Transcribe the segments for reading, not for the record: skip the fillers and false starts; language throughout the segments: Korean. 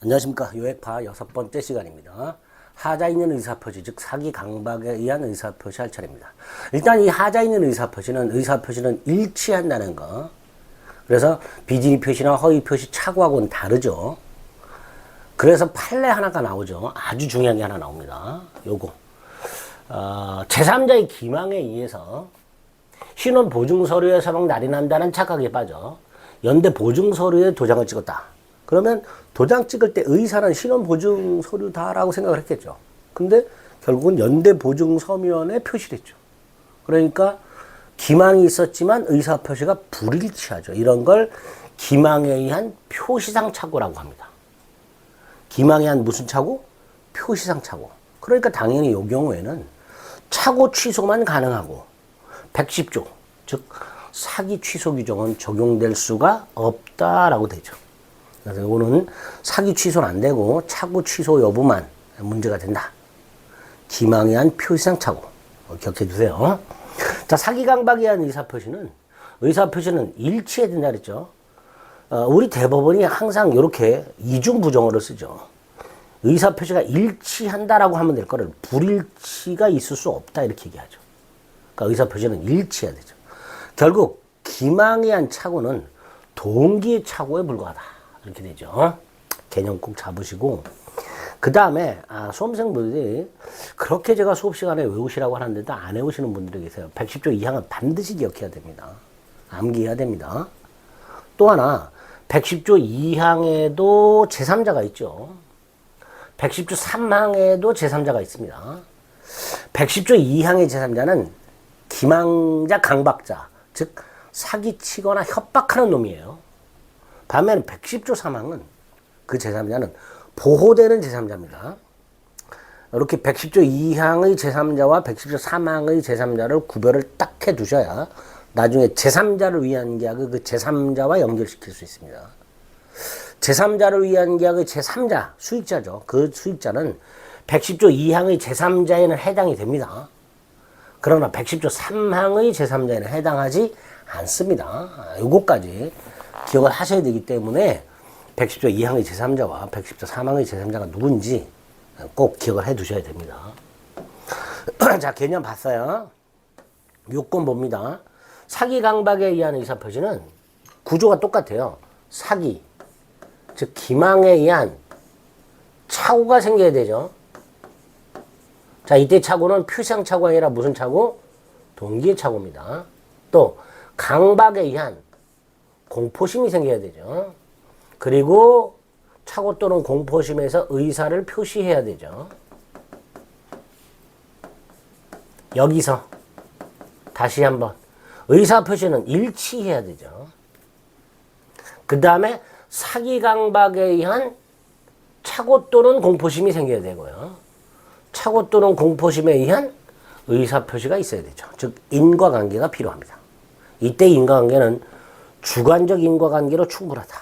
안녕하십니까. 요액파 6번째 시간입니다. 하자 있는 의사표시, 즉 사기 강박에 의한 의사표시 할 차례입니다. 일단 이 하자 있는 의사표시는 일치한다는 거. 그래서 비진이 표시나 허위 표시 착오하고는 다르죠. 그래서 판례 하나가 나오죠. 아주 중요한 게 하나 나옵니다. 요거 제3자의 기망에 의해서 신원 보증 서류에 서명 날인한다는 착각에 빠져 연대 보증 서류에 도장을 찍었다. 그러면 도장 찍을 때 의사는 신원 보증 서류다라고 생각을 했겠죠. 근데 결국은 연대 보증 서면에 표시를 했죠. 그러니까 기망이 있었지만 의사 표시가 불일치하죠. 이런 걸 기망에 의한 표시상 착오라고 합니다. 기망에 의한 무슨 착오? 표시상 착오. 그러니까 당연히 이 경우에는 착오 취소만 가능하고 110조, 즉 사기 취소 규정은 적용될 수가 없다라고 되죠. 그래서 이거는 사기 취소는 안 되고 착오 취소 여부만 문제가 된다. 기망에 의한 표시상 착오. 기억해 주세요. 자, 사기 강박에 의한 의사표시는 일치해야 된다 그랬죠. 우리 대법원이 항상 이렇게 이중 부정어를 쓰죠. 의사표시가 일치한다라고 하면 될 거를 불일치가 있을 수 없다 이렇게 얘기하죠. 그러니까 의사표시는 일치해야 되죠. 결국 기망에 의한 착오는 동기의 착오에 불과하다 이렇게 되죠. 개념 꼭 잡으시고 그 다음에 수험생분들이 그렇게 제가 수업 시간에 외우시라고 하는데도 안 외우시는 분들이 계세요. 110조 2항은 반드시 기억해야 됩니다. 암기해야 됩니다. 또 하나 110조 2항에도 제3자가 있죠. 110조 3항에도 제3자가 있습니다. 110조 2항의 제3자는 기망자, 강박자, 즉 사기치거나 협박하는 놈이에요. 반면에 110조 3항은 그 제3자는 보호되는 제3자입니다. 이렇게 110조 2항의 제3자와 110조 3항의 제3자를 구별을 딱 해 두셔야 나중에 제3자를 위한 계약을 그 제3자와 연결시킬 수 있습니다. 제3자를 위한 계약의 제3자, 수익자죠. 그 수익자는 110조 2항의 제3자에는 해당이 됩니다. 그러나 110조 3항의 제3자에는 해당하지 않습니다. 요거까지 기억을 하셔야 되기 때문에 110조 2항의 제3자와 110조 3항의 제3자가 누군지 꼭 기억을 해 두셔야 됩니다. 자, 개념 봤어요. 요건 봅니다. 사기 강박에 의한 의사표시는 구조가 똑같아요. 사기, 즉 기망에 의한 착오가 생겨야 되죠. 자, 이때 착오는 표시상 착오가 아니라 무슨 착오? 동기의 착오입니다. 또 강박에 의한 공포심이 생겨야 되죠. 그리고 착오 또는 공포심에서 의사를 표시해야 되죠. 여기서 다시 한번 의사 표시는 일치해야 되죠. 그 다음에 사기 강박에 의한 착오 또는 공포심이 생겨야 되고요. 착오 또는 공포심에 의한 의사 표시가 있어야 되죠. 즉 인과관계가 필요합니다. 이때 인과관계는 주관적 인과관계로 충분하다.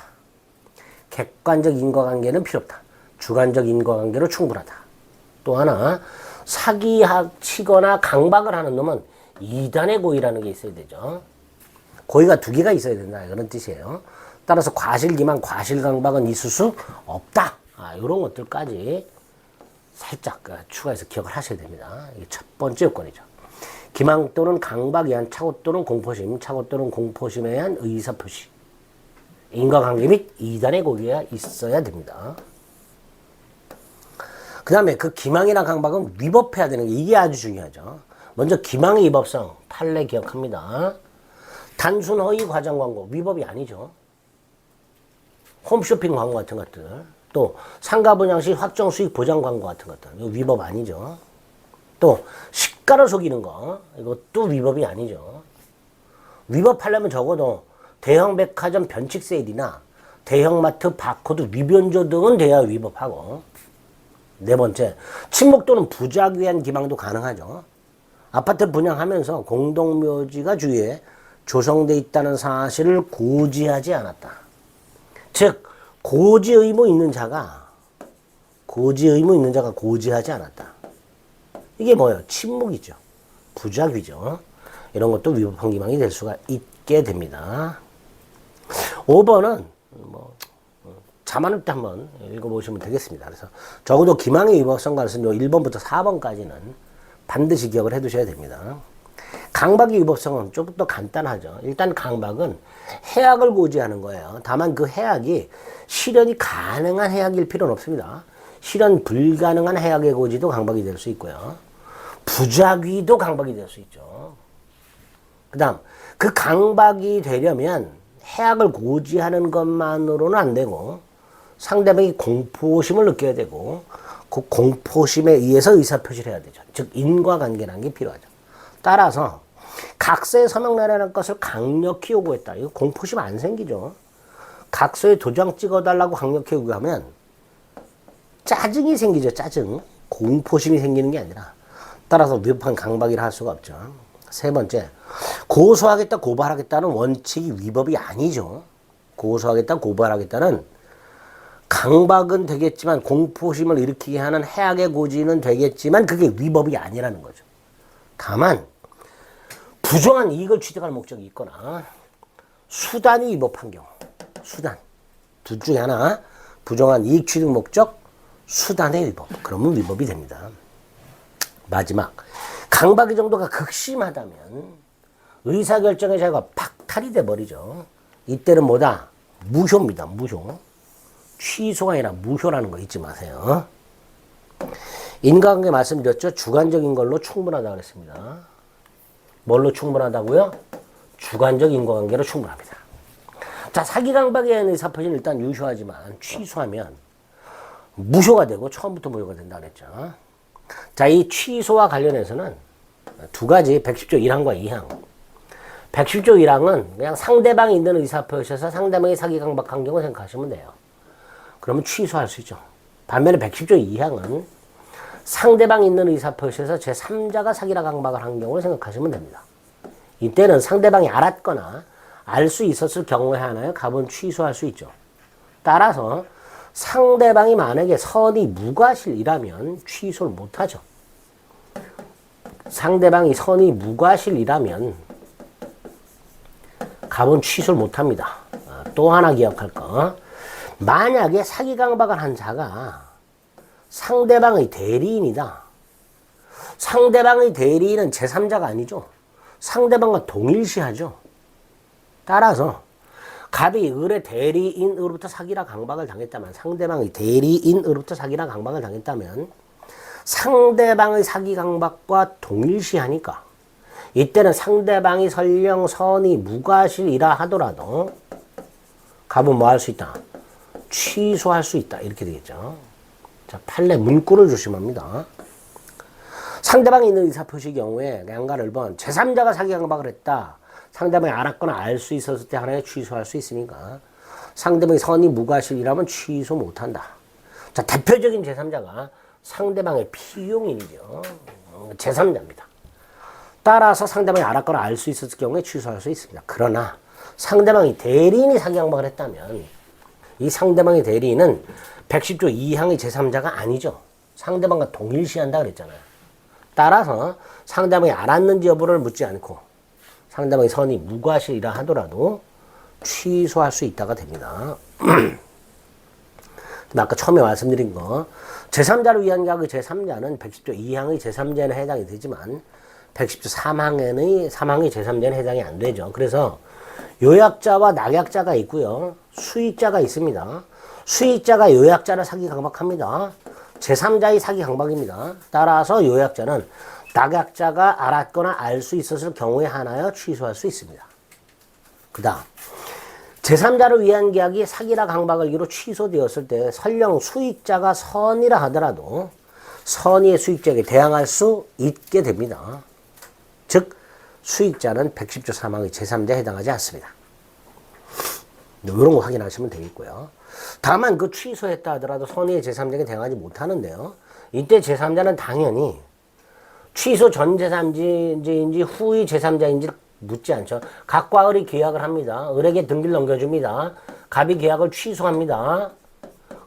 객관적 인과관계는 필요 없다. 주관적 인과관계로 충분하다. 또 하나 사기치거나 강박을 하는 놈은 이단의 고의라는 게 있어야 되죠. 고의가 두 개가 있어야 된다 이런 뜻이에요. 따라서 과실기만 과실강박은 있을 수 없다. 이런 것들까지 살짝 추가해서 기억을 하셔야 됩니다. 이게 첫 번째 요건이죠. 기망 또는 강박에 의한 착오 또는 공포심, 착오 또는 공포심에 의한 의사표시, 인과관계 및 이단의 고의가 있어야 됩니다. 그 다음에 그 기망이나 강박은 위법해야 되는 게 이게 아주 중요하죠. 먼저 기망의 위법성, 판례 기억합니다. 단순 허위 과장 광고, 위법이 아니죠. 홈쇼핑 광고 같은 것들, 또 상가 분양 시 확정 수익 보장 광고 같은 것들, 이거 위법 아니죠. 또 시가를 속이는 거, 이것도 위법이 아니죠. 위법하려면 적어도 대형 백화점 변칙 세일이나 대형마트 바코드 위변조 등은 돼야 위법하고, 네 번째, 친목 또는 부작 위한 기망도 가능하죠. 아파트 분양하면서 공동묘지가 주위에 조성돼 있다는 사실을 고지하지 않았다. 즉 고지 의무 있는 자가 고지하지 않았다. 이게 뭐예요? 침묵이죠. 부작위죠. 이런 것도 위법한 기망이 될 수가 있게 됩니다. 5번은 4만원 때 한번 읽어보시면 되겠습니다. 그래서 적어도 기망의 위법성관은 요 1번부터 4번까지는 반드시 기억을 해 두셔야 됩니다. 강박의 위법성은 좀 더 간단하죠. 일단 강박은 해악을 고지하는 거예요. 다만 그 해악이 실현이 가능한 해악일 필요는 없습니다. 실현 불가능한 해악의 고지도 강박이 될 수 있고요. 부작위도 강박이 될 수 있죠. 그 다음 그 강박이 되려면 해악을 고지하는 것만으로는 안 되고 상대방이 공포심을 느껴야 되고 그 공포심에 의해서 의사표시를 해야 되죠. 즉 인과관계라는 게 필요하죠. 따라서 각서에 서명나라는 것을 강력히 요구했다. 이거 공포심 안 생기죠. 각서에 도장 찍어달라고 강력히 요구하면 짜증이 생기죠. 짜증. 공포심이 생기는 게 아니라. 따라서 위법한 강박이라 할 수가 없죠. 세 번째, 고소하겠다, 고발하겠다는 원칙이 위법이 아니죠. 고소하겠다, 고발하겠다는 강박은 되겠지만 공포심을 일으키게 하는 해악의 고지는 되겠지만 그게 위법이 아니라는 거죠. 다만 부정한 이익을 취득할 목적이 있거나 수단이 위법한 경우, 수단 둘 중에 하나, 부정한 이익 취득 목적, 수단의 위법, 그러면 위법이 됩니다. 마지막, 강박의 정도가 극심하다면 의사결정의 자유가 박탈이 돼버리죠. 이때는 뭐다? 무효입니다. 무효. 취소가 아니라 무효라는 거 잊지 마세요. 인과관계 말씀드렸죠. 주관적인 걸로 충분하다고 그랬습니다. 뭘로 충분하다고요? 주관적 인과관계로 충분합니다. 자, 사기 강박에 의한 의사표시는 일단 유효하지만 취소하면 무효가 되고 처음부터 무효가 된다 그랬죠. 자, 이 취소와 관련해서는 두 가지 110조 1항과 2항. 110조 1항은 그냥 상대방이 있는 의사표시에서 상대방이 사기 강박한 경우 생각하시면 돼요. 그러면 취소할 수 있죠. 반면에 110조 2항은 상대방이 있는 의사표시에서 제3자가 사기나 강박을 한 경우를 생각하시면 됩니다. 이때는 상대방이 알았거나 알 수 있었을 경우에 하나에 갑은 취소할 수 있죠. 따라서 상대방이 만약에 선이 무과실이라면 취소를 못하죠. 상대방이 선이 무과실이라면 갑은 취소를 못합니다. 또 하나 기억할 거. 만약에 사기 강박을 한 자가 상대방의 대리인이다. 상대방의 대리인은 제3자가 아니죠. 상대방과 동일시하죠. 따라서 갑이 을의 대리인으로부터 사기나 강박을 당했다면, 상대방의 대리인으로부터 사기나 강박을 당했다면 상대방의 사기 강박과 동일시하니까 이때는 상대방이 설령 선이 무과실이라 하더라도 갑은 뭐 할 수 있다? 취소할 수 있다. 이렇게 되겠죠. 자, 판례 문구를 조심합니다. 상대방이 있는 의사표시의 경우에 양가를 번 제3자가 사기 강박을 했다. 상대방이 알았거나 알 수 있었을 때 하나에 취소할 수 있으니까 상대방이 선이 무과실이라면 취소 못한다. 자, 대표적인 제3자가 상대방의 피용인이죠. 제3자입니다. 따라서 상대방이 알았거나 알 수 있었을 경우에 취소할 수 있습니다. 그러나 상대방이 대리인이 사기 강박을 했다면 이 상대방의 대리인은 110조 2항의 제3자가 아니죠. 상대방과 동일시한다 그랬잖아요. 따라서 상대방이 알았는지 여부를 묻지 않고 상대방의 선이 무과실이라 하더라도 취소할 수 있다가 됩니다. 아까 처음에 말씀드린 거, 제3자를 위한 계약의 제3자는 110조 2항의 제3자에는 해당이 되지만 110조 3항의 제3자에는 해당이 안 되죠. 그래서 요약자와 낙약자가 있고요. 수익자가 있습니다. 수익자가 요약자를 사기 강박합니다. 제3자의 사기 강박입니다. 따라서 요약자는 낙약자가 알았거나 알 수 있었을 경우에 하나여 취소할 수 있습니다. 그 다음, 제3자를 위한 계약이 사기나 강박을 이유로 취소되었을 때 설령 수익자가 선이라 하더라도 선의의 수익자에게 대항할 수 있게 됩니다. 즉 수익자는 110조 3항의 제3자에 해당하지 않습니다. 이런 거 확인하시면 되겠고요. 다만 그 취소했다 하더라도 선의의 제3자에게 대항하지 못하는데요. 이때 제3자는 당연히 취소 전 제3자인지 후의 제3자인지 묻지 않죠. 갑과 을이 계약을 합니다. 을에게 등기를 넘겨줍니다. 갑이 계약을 취소합니다.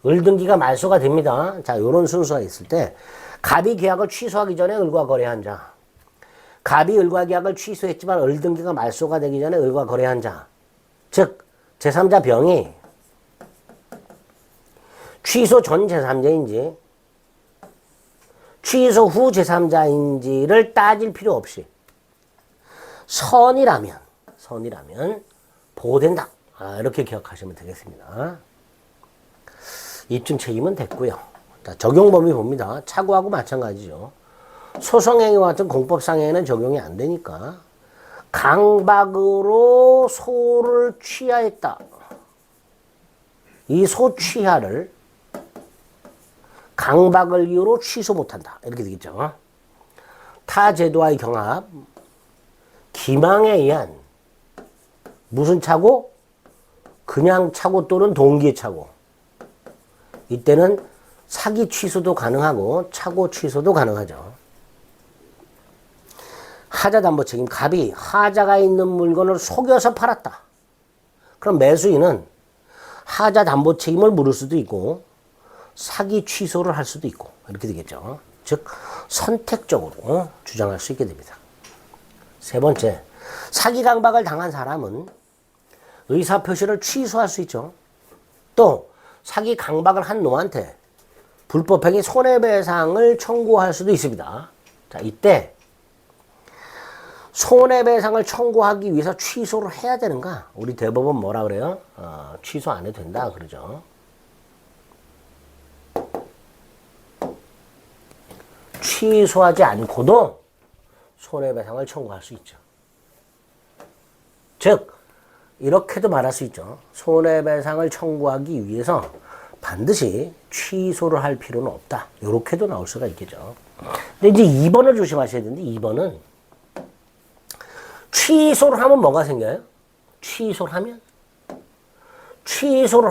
을 등기가 말소가 됩니다. 자, 이런 순서가 있을 때 갑이 계약을 취소하기 전에 을과 거래한 자, 갑이 을과 계약을 취소했지만 을 등기가 말소가 되기 전에 을과 거래한 자, 즉 제3자 병이 취소 전 제3자인지 취소 후 제3자인지를 따질 필요 없이 선이라면 보호된다. 이렇게 기억하시면 되겠습니다. 입증 책임은 됐고요. 자, 적용 범위 봅니다. 차고하고 마찬가지죠. 소송행위와 같은 공법상행위는 적용이 안 되니까 강박으로 소를 취하했다. 이 소취하를 강박을 이유로 취소 못한다. 이렇게 되겠죠. 타 제도와의 경합, 기망에 의한 무슨 차고? 그냥 차고 또는 동기의 차고. 이때는 사기 취소도 가능하고 차고 취소도 가능하죠. 하자 담보 책임, 갑이 하자가 있는 물건을 속여서 팔았다. 그럼 매수인은 하자 담보 책임을 물을 수도 있고 사기 취소를 할 수도 있고 이렇게 되겠죠. 즉 선택적으로 주장할 수 있게 됩니다. 세 번째, 사기 강박을 당한 사람은 의사표시를 취소할 수 있죠. 또 사기 강박을 한 놈한테 불법행위 손해배상을 청구할 수도 있습니다. 자, 이때 손해배상을 청구하기 위해서 취소를 해야 되는가? 우리 대법원 뭐라 그래요? 취소 안 해도 된다 그러죠. 취소하지 않고도 손해배상을 청구할 수 있죠. 즉 이렇게도 말할 수 있죠. 손해배상을 청구하기 위해서 반드시 취소를 할 필요는 없다. 이렇게도 나올 수가 있겠죠. 근데 이제 2번을 조심하셔야 되는데 2번은 취소를 하면 뭐가 생겨요? 취소를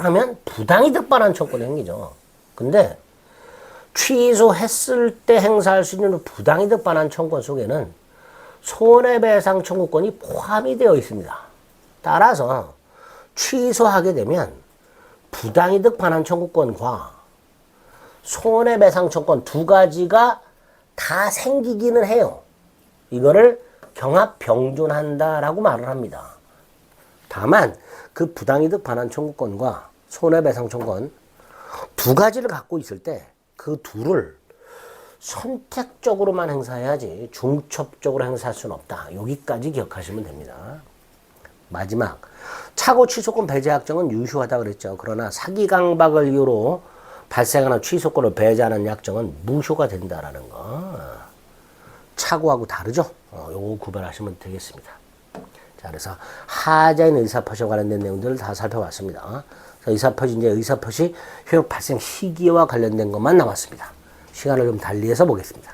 하면 부당이득 반환 청구권이 생기죠. 근데 취소했을 때 행사할 수 있는 부당이득 반환 청구권 속에는 손해배상 청구권이 포함이 되어 있습니다. 따라서 취소하게 되면 부당이득 반환 청구권과 손해배상 청구권 두 가지가 다 생기기는 해요. 이거를 경합병존한다라고 말을 합니다. 다만 그 부당이득 반환 청구권과 손해배상 청구권 두 가지를 갖고 있을 때 그 둘을 선택적으로만 행사해야지 중첩적으로 행사할 수는 없다. 여기까지 기억하시면 됩니다. 마지막, 차고 취소권 배제 약정은 유효하다 그랬죠. 그러나 사기 강박을 이유로 발생하는 취소권을 배제하는 약정은 무효가 된다라는 거. 차고하고 다르죠. 요거 구별하시면 되겠습니다. 자, 그래서 하자인 의사표시와 관련된 내용들을 다 살펴봤습니다. 의사표시, 이제 의사표시 효력 발생 시기와 관련된 것만 남았습니다. 시간을 좀 달리해서 보겠습니다.